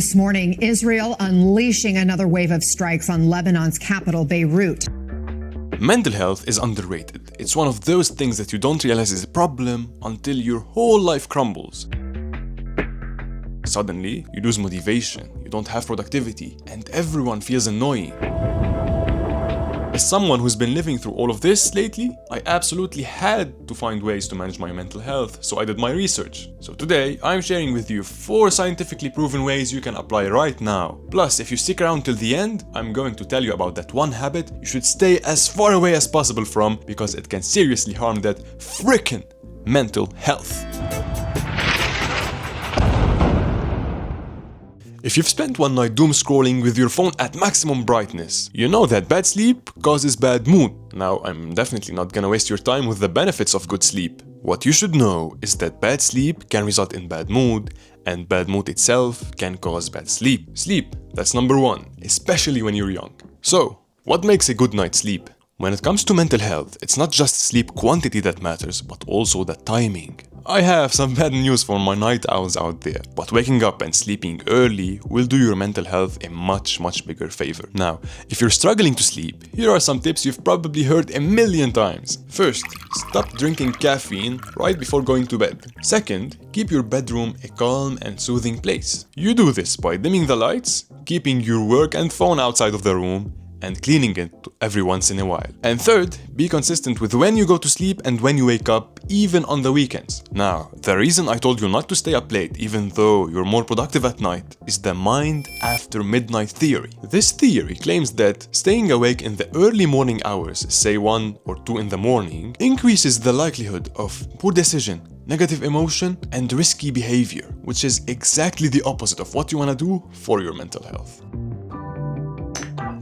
This morning, Israel unleashing another wave of strikes on Lebanon's capital, Beirut. Mental health is underrated. It's one of those things that you don't realize is a problem until your whole life crumbles. Suddenly, you lose motivation, you don't have productivity, and everyone feels annoying. As someone who's been living through all of this lately, I absolutely had to find ways to manage my mental health, so I did my research. So today, I'm sharing with you 4 scientifically proven ways you can apply right now. Plus, if you stick around till the end, I'm going to tell you about that one habit you should stay as far away as possible from because it can seriously harm that frickin' mental health. If you've spent one night doom scrolling with your phone at maximum brightness, you know that bad sleep causes bad mood. Now, I'm definitely not gonna waste your time with the benefits of good sleep. What you should know is that bad sleep can result in bad mood, and bad mood itself can cause bad sleep. Sleep, that's number 1, especially when you're young. So, what makes a good night's sleep? When it comes to mental health, it's not just sleep quantity that matters, but also the timing. I have some bad news for my night owls out there, but waking up and sleeping early will do your mental health a much bigger favor. Now, if you're struggling to sleep, here are some tips you've probably heard a million times. First, stop drinking caffeine right before going to bed. Second, keep your bedroom a calm and soothing place. You do this by dimming the lights, keeping your work and phone outside of the room, and cleaning it every once in a while. And third, be consistent with when you go to sleep and when you wake up, even on the weekends. Now, the reason I told you not to stay up late even though you're more productive at night is the mind after midnight theory. This theory claims that staying awake in the early morning hours, say 1 or 2 in the morning, increases the likelihood of poor decision, negative emotion, and risky behavior, which is exactly the opposite of what you want to do for your mental health.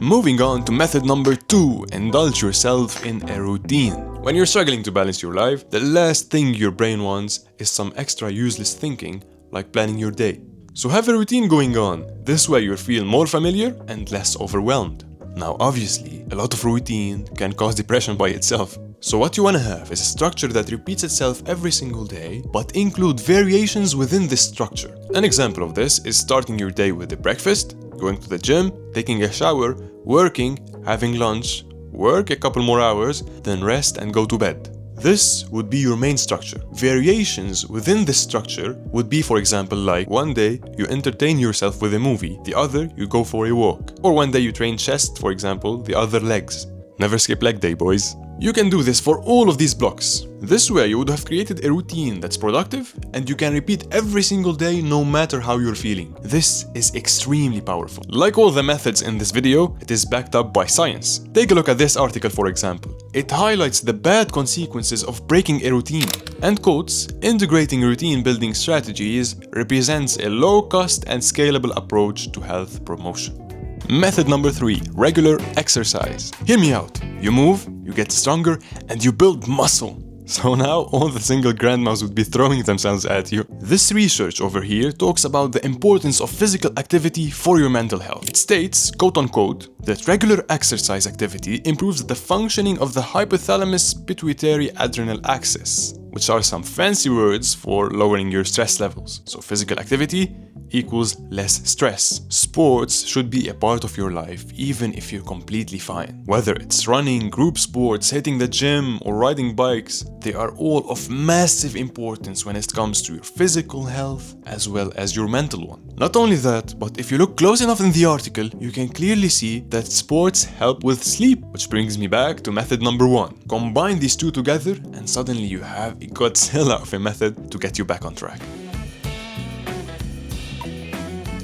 Moving on to method number 2, indulge yourself in a routine. When you're struggling to balance your life, the last thing your brain wants is some extra useless thinking like planning your day. So have a routine going on. This way you'll feel more familiar and less overwhelmed. Now obviously, a lot of routine can cause depression by itself. So what you want to have is a structure that repeats itself every single day, but include variations within this structure. An example of this is starting your day with a breakfast, going to the gym, taking a shower, working, having lunch, work a couple more hours, then rest and go to bed. This would be your main structure. Variations within this structure would be, for example, like one day you entertain yourself with a movie, the other you go for a walk. Or one day you train chest, for example, the other legs. Never skip leg day, boys. You can do this for all of these blocks. This way you would have created a routine that's productive and you can repeat every single day no matter how you're feeling. This is extremely powerful. Like all the methods in this video, it is backed up by science. Take a look at this article for example. It highlights the bad consequences of breaking a routine and quotes, integrating routine building strategies represents a low-cost and scalable approach to health promotion. Method number 3, regular exercise. Hear me out. You move, you get stronger, and you build muscle. So now all the single grandmas would be throwing themselves at you. This research over here talks about the importance of physical activity for your mental health. It states, quote unquote, that regular exercise activity improves the functioning of the hypothalamus pituitary adrenal axis, which are some fancy words for lowering your stress levels. So physical activity equals less stress. Sports should be a part of your life even if you're completely fine. Whether it's running, group sports, hitting the gym, or riding bikes, they are all of massive importance when it comes to your physical health as well as your mental one. Not only that, but if you look close enough in the article, you can clearly see that sports help with sleep, which brings me back to method number 1. Combine these two together and suddenly you have a Godzilla of a method to get you back on track.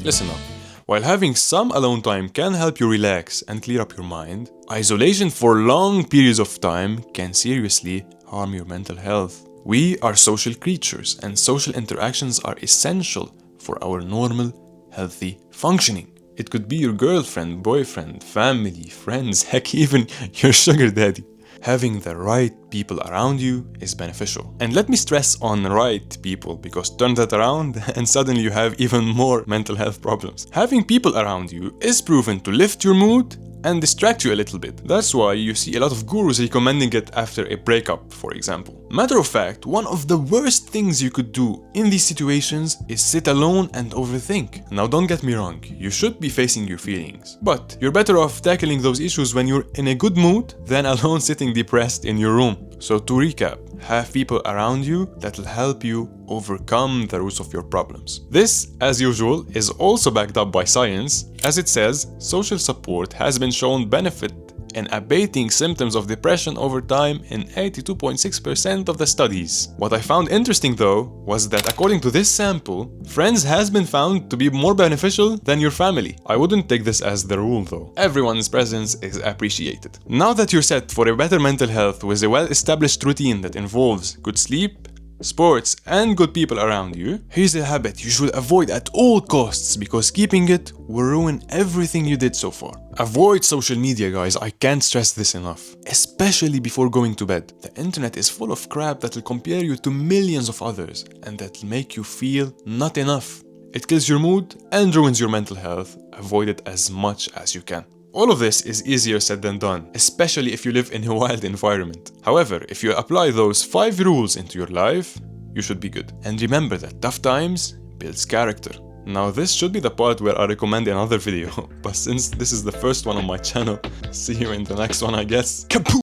Listen up. While having some alone time can help you relax and clear up your mind, isolation for long periods of time can seriously harm your mental health. We are social creatures and social interactions are essential for our normal, healthy functioning. It could be your girlfriend, boyfriend, family, friends, heck even your sugar daddy. Having the right people around you is beneficial. And let me stress on right people, because turn that around and suddenly you have even more mental health problems. Having people around you is proven to lift your mood and distract you a little bit. That's why you see a lot of gurus recommending it after a breakup, for example. Matter of fact, one of the worst things you could do in these situations is sit alone and overthink. Now don't get me wrong, you should be facing your feelings, but you're better off tackling those issues when you're in a good mood than alone sitting depressed in your room. So to recap, have people around you that will help you overcome the roots of your problems. This, as usual, is also backed up by science, as it says social support has been shown benefit in abating symptoms of depression over time in 82.6% of the studies. What I found interesting though was that according to this sample, friends has been found to be more beneficial than your family. I wouldn't take this as the rule though. Everyone's presence is appreciated. Now that you're set for a better mental health with a well-established routine that involves good sleep, sports, and good people around you, here's a habit you should avoid at all costs, because keeping it will ruin everything you did so far. Avoid social media, guys. I can't stress this enough. Especially before going to bed. The internet is full of crap that will compare you to millions of others and that will make you feel not enough. It kills your mood and ruins your mental health. Avoid it as much as you can. All of this is easier said than done, especially if you live in a wild environment. However, if you apply those 5 rules into your life, you should be good. And remember that tough times builds character. Now this should be the part where I recommend another video, but since this is the first one on my channel, see you in the next one, I guess. Kaput!